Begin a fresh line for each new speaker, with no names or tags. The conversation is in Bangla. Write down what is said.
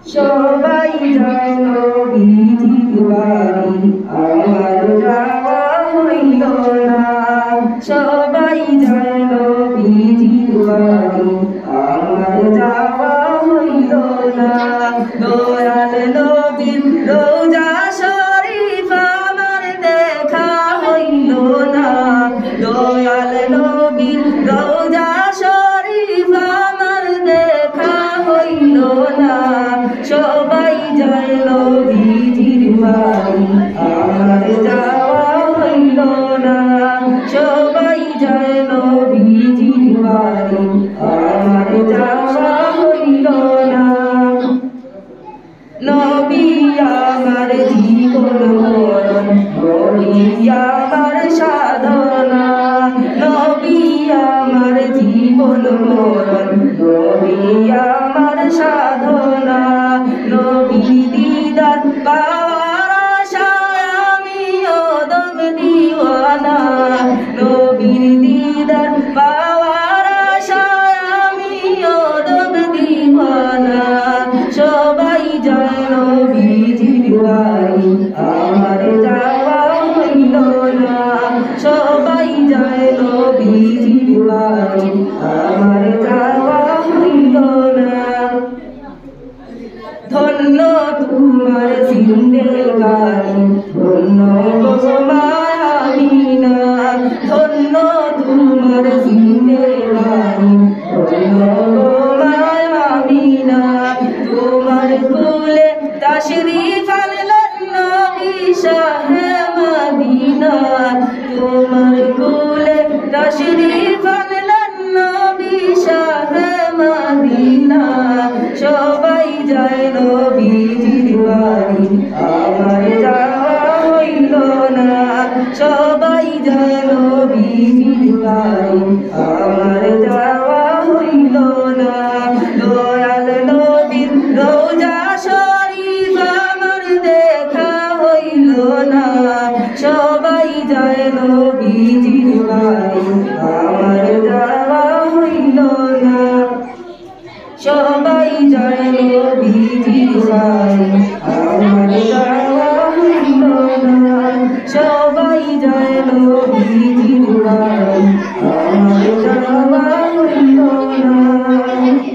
সবাই যায় নবীজির বাড়ি, আমার যাওয়া হইল না। সবাই যায় নবীজির বাড়ি, আমার যাওয়া হইল না। দয়াল নবীর রোজা শরীফ আমার দেখা হইল না। দয়াল নবীর রোজা শরীফ আমার দেখা হইল না। সবাই যায় নবীজির বাড়ি, আমার যাওয়া হইল না। সবাই যায় নবীজির বাড়ি, আমার যাওয়া হইল না। নবী আমার জীবন মরণ, নবী আমার সাধনা। নবী আমার জীবন মরণ, নবী আমার সাধনা। নবী দিদার পাওয়ার আশায় আমি অদম দিওয়ানা। নবীর দিদার পাওয়ার আশায় আমি অদম দিওয়ানা। সবাই যায় নবীজির বাড়ি, আমার যাওয়া হইল না। সবাই যায় নবীজির বাড়ি, আমার যাওয়া হইল না। ধন্য তোমার জিন্দেগানি, ধন্য গো মায়ামিনা। ধন্য তোমার জিন্দেগানি, ধন্য গো মায়ামিনা। তোমার কুলে তাশরীফ আনলেন নবী শাহে মদিনা। তোমার কুলে তাশরীফ আনলেন নবী শাহে মদিনা। সবাই যায় নবীজির বাড়ি, আমার যাওয়া হইল না। সবাই যায় নবীজির বাড়ি, আমার যাওয়া হইল না। দয়াল নবীর রোজা শরীফ আমার দেখা হইল না। সবাই যায় নবীজির বাড়ি, আমার যাওয়া হইল না। সবাই যায় নবীজির বাড়ি।